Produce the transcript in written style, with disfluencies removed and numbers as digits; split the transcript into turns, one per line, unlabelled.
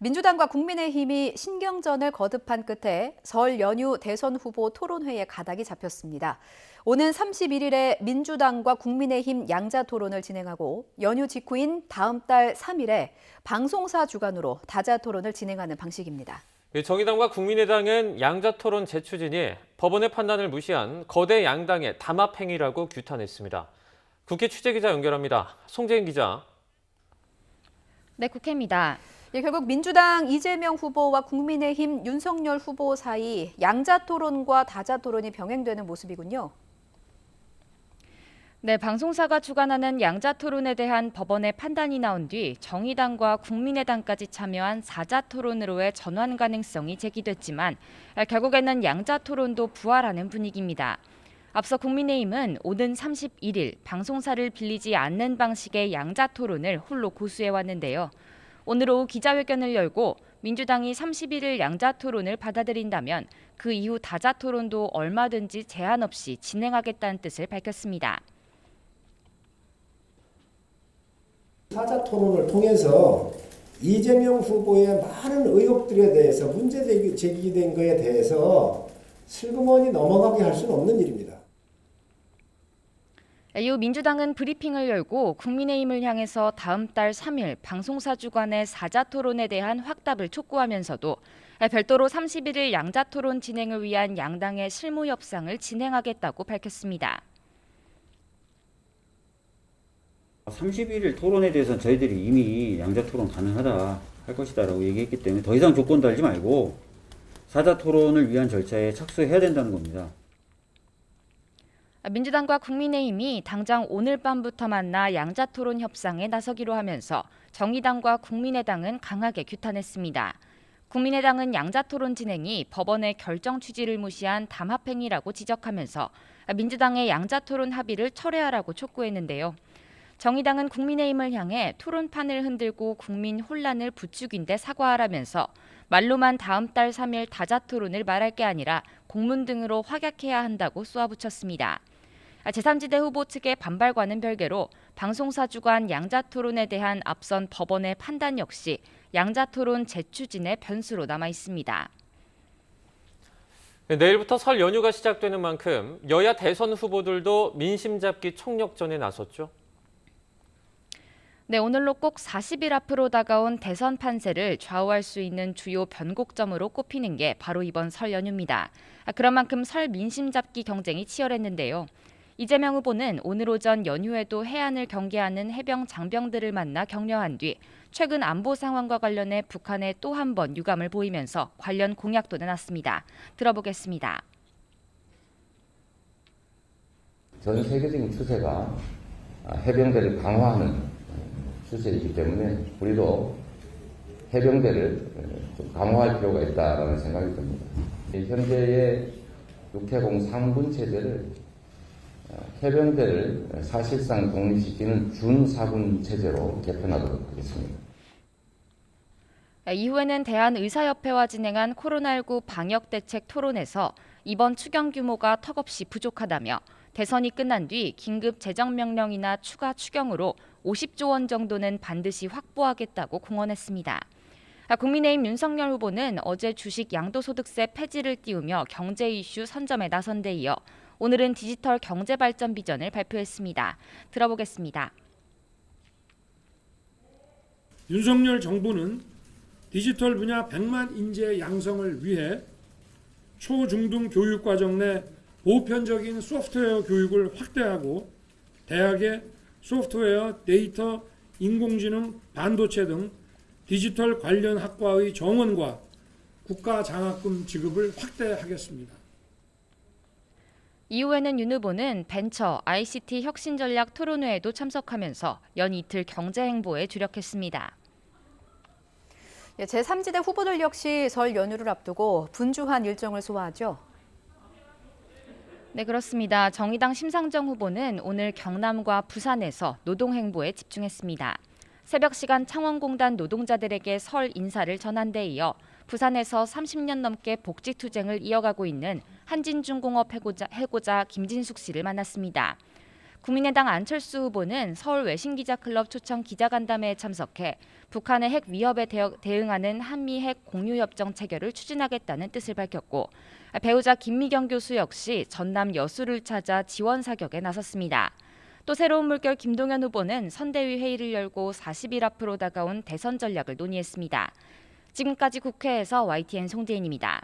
민주당과 국민의힘이 신경전을 거듭한 끝에 설 연휴 대선 후보 토론회에 가닥이 잡혔습니다. 오는 31일에 민주당과 국민의힘 양자 토론을 진행하고 연휴 직후인 다음 달 3일에 방송사 주관으로 다자 토론을 진행하는 방식입니다.
정의당과 국민의당은 양자 토론 재추진이 법원의 판단을 무시한 거대 양당의 담합 행위라고 규탄했습니다. 국회 취재기자 연결합니다. 송재인 기자.
네, 국회입니다.
결국 민주당 이재명 후보와 국민의힘 윤석열 후보 사이 양자 토론과 다자 토론이 병행되는 모습이군요.
네, 방송사가 주관하는 양자 토론에 대한 법원의 판단이 나온 뒤 정의당과 국민의당까지 참여한 사자 토론으로의 전환 가능성이 제기됐지만 결국에는 양자 토론도 부활하는 분위기입니다. 앞서 국민의힘은 오는 31일 방송사를 빌리지 않는 방식의 양자 토론을 홀로 고수해왔는데요. 오늘 오후 기자회견을 열고 민주당이 31일 양자 토론을 받아들인다면 그 이후 다자 토론도 얼마든지 제한 없이 진행하겠다는 뜻을 밝혔습니다.
사자 토론을 통해서 이재명 후보의 많은 의혹들에 대해서 문제 제기된 것에 대해서 슬그머니 넘어가게 할 수는 없는 일입니다.
이후 민주당은 브리핑을 열고 국민의힘을 향해서 다음 달 3일 방송사 주관의 사자 토론에 대한 확답을 촉구하면서도 별도로 31일 양자 토론 진행을 위한 양당의 실무 협상을 진행하겠다고 밝혔습니다.
31일 토론에 대해서는 저희들이 이미 양자 토론 가능하다 할 것이다라고 얘기했기 때문에 더 이상 조건 달지 말고 사자 토론을 위한 절차에 착수해야 된다는 겁니다.
민주당과 국민의힘이 당장 오늘 밤부터 만나 양자 토론 협상에 나서기로 하면서 정의당과 국민의당은 강하게 규탄했습니다. 국민의당은 양자 토론 진행이 법원의 결정 취지를 무시한 담합행위라고 지적하면서 민주당의 양자 토론 합의를 철회하라고 촉구했는데요. 정의당은 국민의힘을 향해 토론판을 흔들고 국민 혼란을 부추긴 데 사과하라면서 말로만 다음 달 3일 다자 토론을 말할 게 아니라 공문 등으로 확약해야 한다고 쏘아붙였습니다. 제3지대 후보 측의 반발과는 별개로 방송사 주관 양자 토론에 대한 앞선 법원의 판단 역시 양자 토론 재추진의 변수로 남아 있습니다.
내일부터 설 연휴가 시작되는 만큼 여야 대선 후보들도 민심 잡기 총력전에 나섰죠.
네, 오늘로 꼭 40일 앞으로 다가온 대선 판세를 좌우할 수 있는 주요 변곡점으로 꼽히는 게 바로 이번 설 연휴입니다. 그런 만큼 설 민심 잡기 경쟁이 치열했는데요. 이재명 후보는 오늘 오전 연휴에도 해안을 경계하는 해병 장병들을 만나 격려한 뒤 최근 안보 상황과 관련해 북한에 또 한 번 유감을 보이면서 관련 공약도 내놨습니다. 들어보겠습니다.
전 세계적인 추세가 해병대를 강화하는 추세이기 때문에 우리도 해병대를 좀 강화할 필요가 있다는 생각이 듭니다. 현재의 육해공 상군 체제를 해병대를 사실상 독립시키는 준사군 체제로 개편하도록 하겠습니다.
이후에는 대한의사협회와 진행한 코로나19 방역대책 토론에서 이번 추경 규모가 턱없이 부족하다며 대선이 끝난 뒤 긴급 재정명령이나 추가 추경으로 50조 원 정도는 반드시 확보하겠다고 공언했습니다. 국민의힘 윤석열 후보는 어제 주식 양도소득세 폐지를 띄우며 경제 이슈 선점에 나선 데 이어 오늘은 디지털 경제 발전 비전을 발표했습니다. 들어보겠습니다.
윤석열 정부는 디지털 분야 100만 인재 양성을 위해 초중등 교육과정 내 보편적인 소프트웨어 교육을 확대하고 대학의 소프트웨어, 데이터, 인공지능, 반도체 등 디지털 관련 학과의 정원과 국가 장학금 지급을 확대하겠습니다.
이후에는 윤 후보는 벤처, ICT 혁신 전략 토론회에도 참석하면서 연 이틀 경제 행보에 주력했습니다.
제3지대 후보들 역시 설 연휴를 앞두고 분주한 일정을 소화하죠.
네, 그렇습니다. 정의당 심상정 후보는 오늘 경남과 부산에서 노동행보에 집중했습니다. 새벽 시간 창원공단 노동자들에게 설 인사를 전한 데 이어 부산에서 30년 넘게 복지투쟁을 이어가고 있는 한진중공업 해고자 김진숙 씨를 만났습니다. 국민의당 안철수 후보는 서울 외신기자클럽 초청 기자간담회에 참석해 북한의 핵 위협에 대응하는 한미 핵 공유협정 체결을 추진하겠다는 뜻을 밝혔고, 배우자 김미경 교수 역시 전남 여수를 찾아 지원 사격에 나섰습니다. 또 새로운 물결 김동연 후보는 선대위 회의를 열고 40일 앞으로 다가온 대선 전략을 논의했습니다. 지금까지 국회에서 YTN 송재인입니다.